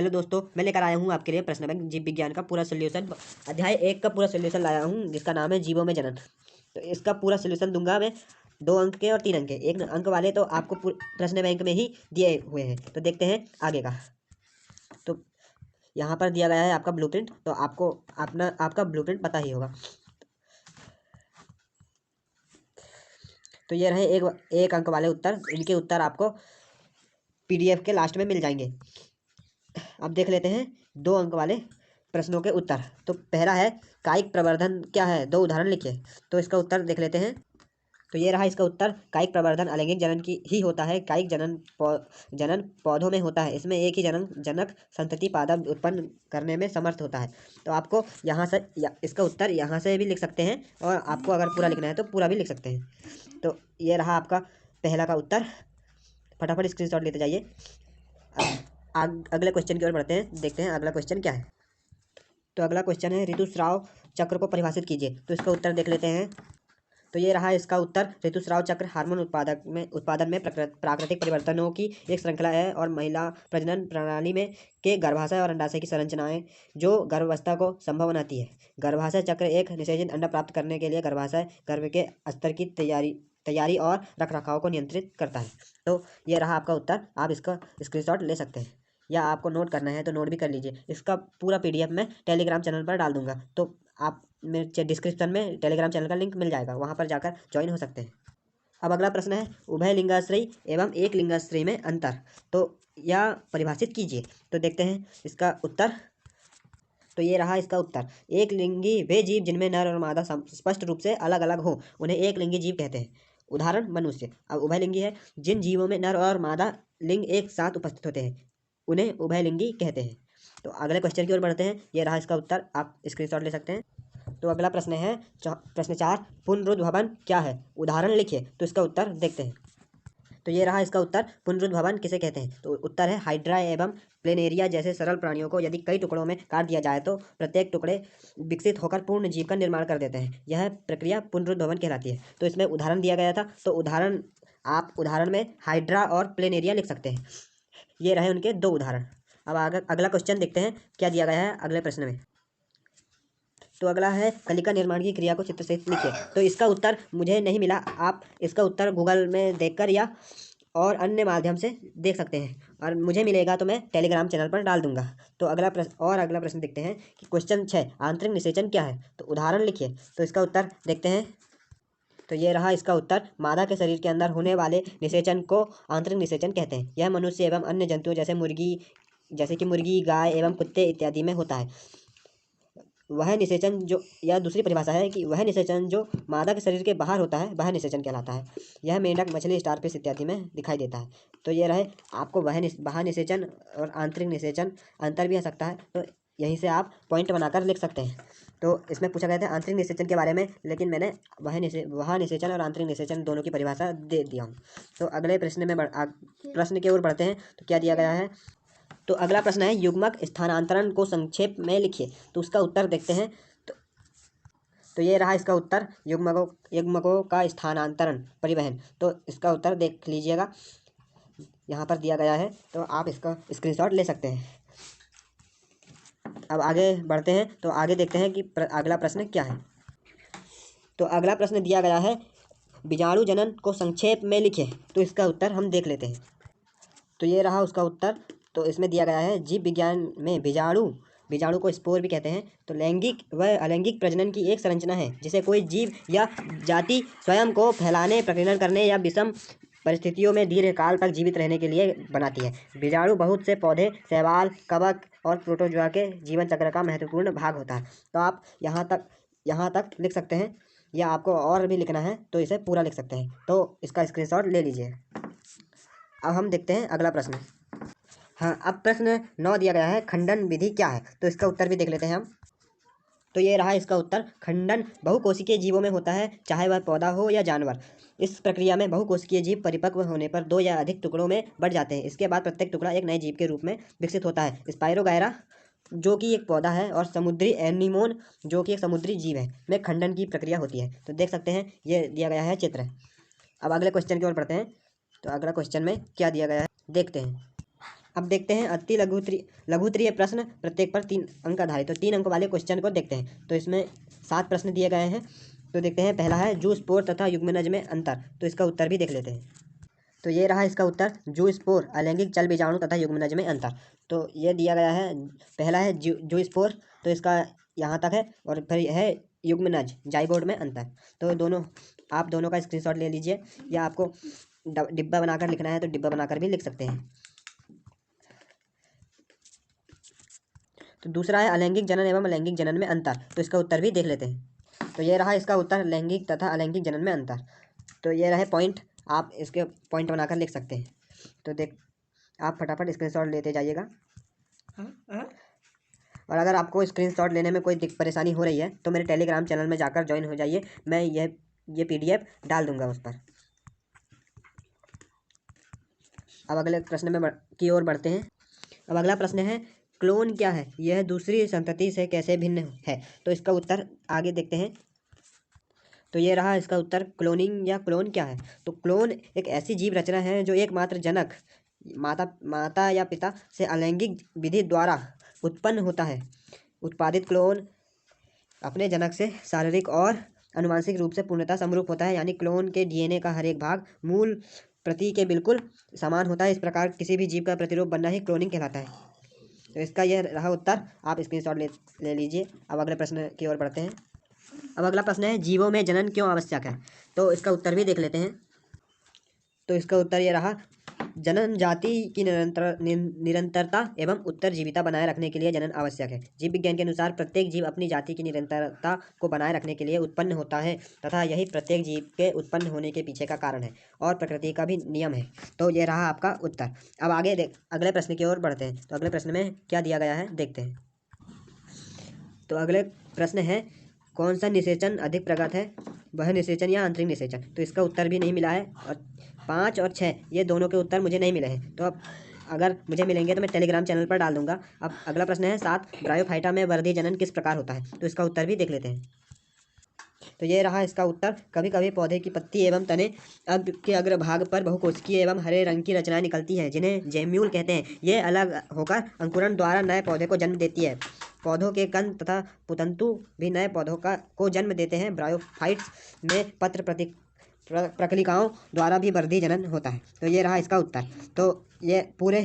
Hello दोस्तों, मैं लेकर आया हूँ आपके लिए प्रश्न बैंक जीव विज्ञान का पूरा सोल्यूशन। अध्याय 1 का पूरा सोल्यूशन लाया हूँ, जिसका नाम है जीवों में जनन। तो इसका पूरा सोल्यूशन दूंगा मैं 2 अंक के और 3 अंक के। 1 अंक वाले तो आपको प्रश्न बैंक में ही दिए हुए हैं। तो देखते हैं आगे का। तो यहाँ पर दिया गया है आपका ब्लूप्रिंट। तो आपको आपका ब्लूप्रिंट पता ही होगा। तो ये रहे एक अंक वाले उत्तर। इनके उत्तर आपको PDF के लास्ट में मिल जाएंगे। अब देख लेते हैं 2 अंक वाले प्रश्नों के उत्तर। तो पहला है कायिक प्रवर्धन क्या है, 2 उदाहरण लिखिए। तो इसका उत्तर देख लेते हैं। तो ये रहा इसका उत्तर। कायिक प्रवर्धन अलैंगिक जनन की ही होता है। कायिक जनन पौधों में होता है। इसमें एक ही जनक संतति पादप उत्पन्न करने में समर्थ होता है। तो आपको यहाँ से इसका उत्तर यहाँ से भी लिख सकते हैं, और आपको अगर पूरा लिखना है तो पूरा भी लिख सकते हैं। तो ये रहा आपका पहला का उत्तर। फटाफट स्क्रीनशॉट लेते जाइए। अगले क्वेश्चन की ओर बढ़ते हैं। देखते हैं अगला क्वेश्चन क्या है। तो अगला क्वेश्चन है ऋतुस्राव चक्र को परिभाषित कीजिए। तो इसका उत्तर देख लेते हैं। तो ये रहा इसका उत्तर। ऋतुस्राव चक्र हार्मोन उत्पादन में प्राकृतिक परिवर्तनों की एक श्रृंखला है, और महिला प्रजनन प्रणाली में के गर्भाशय और अंडाशय की संरचनाएं जो गर्भावस्था को संभव बनाती है। गर्भाशय चक्र एक निषेचित अंडा प्राप्त करने के लिए गर्भाशय गर्भ के स्तर की तैयारी और रखरखाव को नियंत्रित करता है। तो ये रहा आपका उत्तर। आप इसका स्क्रीनशॉट ले सकते हैं, या आपको नोट करना है तो नोट भी कर लीजिए। इसका पूरा PDF मैं टेलीग्राम चैनल पर डाल दूंगा। तो आप मेरे डिस्क्रिप्शन में टेलीग्राम चैनल का लिंक मिल जाएगा, वहाँ पर जाकर ज्वाइन हो सकते हैं। अब अगला प्रश्न है उभय लिंगाश्रयी एवं एक लिंगाश्रयी में अंतर। तो यह परिभाषित कीजिए। तो देखते हैं इसका उत्तर। तो ये रहा इसका उत्तर। एक लिंगी वे जीव जिनमें नर और मादा स्पष्ट रूप से अलग अलग हो, उन्हें एक लिंगी जीव कहते हैं। उदाहरण मनुष्य। अब उभयलिंगी है जिन जीवों में नर और मादा लिंग एक साथ उपस्थित होते हैं, उन्हें उभयलिंगी कहते हैं। तो अगले क्वेश्चन की ओर बढ़ते हैं। ये रहा इसका उत्तर। आप स्क्रीनशॉट ले सकते हैं। तो अगला प्रश्न है प्रश्न 4, पुनरुद्भवन क्या है, उदाहरण लिखिए। तो इसका उत्तर देखते हैं। तो ये रहा इसका उत्तर। पुनरुद्भवन किसे कहते हैं। तो उत्तर है हाइड्रा एवं प्लेनेरिया जैसे सरल प्राणियों को यदि कई टुकड़ों में काट दिया जाए तो प्रत्येक टुकड़े विकसित होकर पूर्ण जीव का निर्माण कर देते हैं। यह प्रक्रिया पुनरुद्भवन कहलाती है। तो इसमें उदाहरण दिया गया था। तो आप उदाहरण में हाइड्रा और प्लेनेरिया लिख सकते हैं। ये रहे उनके 2 उदाहरण। अब अगला क्वेश्चन देखते हैं क्या दिया गया है अगले प्रश्न में। तो अगला है कलिका निर्माण की क्रिया को चित्र सहित लिखिए। तो इसका उत्तर मुझे नहीं मिला। आप इसका उत्तर गूगल में देखकर या और अन्य माध्यम से देख सकते हैं, और मुझे मिलेगा तो मैं टेलीग्राम चैनल पर डाल दूंगा। तो अगला प्रश्न देखते हैं कि क्वेश्चन 6, आंतरिक निषेचन क्या है। तो उदाहरण लिखिए। तो इसका उत्तर देखते हैं। तो ये रहा इसका उत्तर। मादा के शरीर के अंदर होने वाले निषेचन को आंतरिक निषेचन कहते हैं। यह मनुष्य एवं अन्य जंतुओं जैसे कि मुर्गी, गाय एवं कुत्ते इत्यादि में होता है। वह निषेचन जो, यह दूसरी परिभाषा है कि वह निषेचन जो मादा के शरीर के बाहर होता है वह निषेचन कहलाता है। यह मेंढक, मछली, स्टारफिश इत्यादि में दिखाई देता है। तो ये रहे आपको बाह्य निषेचन और आंतरिक निषेचन अंतर भी आ सकता है। तो यहीं से आप पॉइंट बनाकर लिख सकते हैं। तो इसमें पूछा गया था आंतरिक निषेचन के बारे में, लेकिन मैंने बाह्य निषेचन और आंतरिक निषेचन दोनों की परिभाषा दे दिया हूँ। तो अगले प्रश्न की ओर बढ़ते हैं। तो क्या दिया गया है। तो अगला प्रश्न है युग्मक स्थानांतरण को संक्षेप में लिखिए। तो उसका उत्तर देखते हैं। तो ये रहा इसका उत्तर। युग्मकों का स्थानांतरण परिवहन। तो इसका उत्तर देख लीजिएगा, यहाँ पर दिया गया है। तो आप इसका स्क्रीनशॉट ले सकते हैं। अब आगे बढ़ते हैं। तो आगे देखते हैं कि अगला प्रश्न क्या है। तो अगला प्रश्न दिया गया है बीजाणु जनन को संक्षेप में लिखिए। तो इसका उत्तर हम देख लेते हैं। तो ये रहा उसका उत्तर। तो इसमें दिया गया है जीव विज्ञान में बीजाणु को स्पोर भी कहते हैं। तो लैंगिक व अलैंगिक प्रजनन की एक संरचना है जिसे कोई जीव या जाति स्वयं को फैलाने, प्रकीर्णन करने या विषम परिस्थितियों में दीर्घकाल तक जीवित रहने के लिए बनाती है। बीजाणु बहुत से पौधे, शैवाल, कवक और प्रोटोजोआ के जीवन चक्र का महत्वपूर्ण भाग होता है। तो आप यहाँ तक लिख सकते हैं, या आपको और भी लिखना है तो इसे पूरा लिख सकते हैं। तो इसका स्क्रीनशॉट ले लीजिए। अब हम देखते हैं अगला प्रश्न। हाँ, अब प्रश्न 9 दिया गया है खंडन विधि क्या है। तो इसका उत्तर भी देख लेते हैं हम। तो ये रहा इसका उत्तर। खंडन बहुकोशिकीय जीवों में होता है, चाहे वह पौधा हो या जानवर। इस प्रक्रिया में बहुकोशिकीय जीव परिपक्व होने पर 2 या अधिक टुकड़ों में बढ़ जाते हैं। इसके बाद प्रत्येक टुकड़ा एक नए जीव के रूप में विकसित होता है। स्पाइरोगायरा जो कि एक पौधा है और समुद्री एनीमोन जो कि एक समुद्री जीव है में खंडन की प्रक्रिया होती है। तो देख सकते हैं, ये दिया गया है चित्र। अब अगले क्वेश्चन की ओर बढ़ते हैं। तो अगला क्वेश्चन में क्या दिया गया है देखते हैं। अब देखते हैं अति लघुत्तरीय प्रश्न, प्रत्येक पर 3 अंक आधारित। तो 3 अंक वाले क्वेश्चन को देखते हैं। तो इसमें 7 प्रश्न दिए गए हैं। तो देखते हैं, पहला है जू स्पोर तथा युग्मनज में अंतर। तो इसका उत्तर भी देख लेते हैं। तो ये रहा इसका उत्तर, जू स्पोर अलैंगिक चल बीजाणु तथा युग्मनज में अंतर। तो ये दिया गया है, पहला है जू स्पोर, तो इसका यहाँ तक है, और फिर है युग्मनज जाइगोट में अंतर। तो दोनों, आप दोनों का स्क्रीनशॉट ले लीजिए, या आपको डिब्बा बनाकर लिखना है तो डिब्बा बनाकर भी लिख सकते हैं। तो दूसरा है अलैंगिक जनन एवं अलैंगिक जनन में अंतर। तो इसका उत्तर भी देख लेते हैं। तो ये रहा इसका उत्तर, लैंगिक तथा अलैंगिक जनन में अंतर। तो ये रहे पॉइंट, आप इसके पॉइंट बनाकर लिख सकते हैं। तो देख, आप फटाफट स्क्रीनशॉट लेते जाइएगा। और अगर आपको स्क्रीनशॉट लेने में कोई परेशानी हो रही है तो मेरे टेलीग्राम चैनल में जाकर ज्वाइन हो जाइए, मैं ये PDF डाल दूंगा उस पर। अब अगले प्रश्न में की ओर बढ़ते हैं। अब अगला प्रश्न है, क्लोन क्या है, यह दूसरी संतति से कैसे भिन्न है। तो इसका उत्तर आगे देखते हैं। तो ये रहा इसका उत्तर, क्लोनिंग या क्लोन क्या है। तो क्लोन एक ऐसी जीव रचना है जो एकमात्र जनक, माता या पिता से अलैंगिक विधि द्वारा उत्पन्न होता है। उत्पादित क्लोन अपने जनक से शारीरिक और अनुवांशिक रूप से पूर्णतः समरूप होता है, यानी क्लोन के DNA का हर एक भाग मूल प्रति के बिल्कुल समान होता है। इस प्रकार किसी भी जीव का प्रतिरूप बनना ही क्लोनिंग कहलाता है। तो इसका यह रहा उत्तर, आप स्क्रीनशॉट ले लीजिए। अब अगले प्रश्न की ओर बढ़ते हैं। अब अगला प्रश्न है, जीवों में जनन क्यों आवश्यक है। तो इसका उत्तर भी देख लेते हैं। तो इसका उत्तर ये रहा, जनन जाति की निरंतरता एवं उत्तरजीविता बनाए रखने के लिए जनन आवश्यक है। जीव विज्ञान के अनुसार प्रत्येक जीव अपनी जाति की निरंतरता को बनाए रखने के लिए उत्पन्न होता है, तथा यही प्रत्येक जीव के उत्पन्न होने के पीछे का कारण है और प्रकृति का भी नियम है। तो ये रहा आपका उत्तर। अब आगे अगले प्रश्न की ओर बढ़ते हैं। तो अगले प्रश्न में क्या दिया गया है देखते हैं। तो अगले प्रश्न है, कौन सा निषेचन अधिक प्रगत है, वह निषेचन या आंतरिक निषेचन। तो इसका उत्तर भी नहीं मिला है, और 5 और 6 ये दोनों के उत्तर मुझे नहीं मिले हैं। तो अब अगर मुझे मिलेंगे तो मैं टेलीग्राम चैनल पर डाल दूंगा। अब अगला प्रश्न है, 7 ब्रायोफाइटा में वर्धी जनन किस प्रकार होता है। तो इसका उत्तर भी देख लेते हैं। तो ये रहा इसका उत्तर, कभी कभी पौधे की पत्ती एवं तने के अग्रभाग पर बहुकोशिकीय एवं हरे रंग की रचनाएं निकलती हैं, जिन्हें जेम्यूल कहते हैं। ये अलग होकर अंकुरण द्वारा नए पौधे को जन्म देती है। पौधों के कंद तथा पुतंतु भी नए पौधों को जन्म देते हैं। ब्रायोफाइट्स में पत्र प्रकलिकाओं द्वारा भी वर्धी जनन होता है। तो ये रहा इसका उत्तर। तो ये पूरे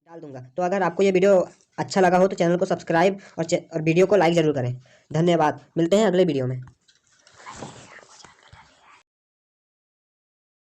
डाल दूंगा। तो अगर आपको ये वीडियो अच्छा लगा हो तो चैनल को सब्सक्राइब और वीडियो को लाइक ज़रूर करें। धन्यवाद, मिलते हैं अगले वीडियो में।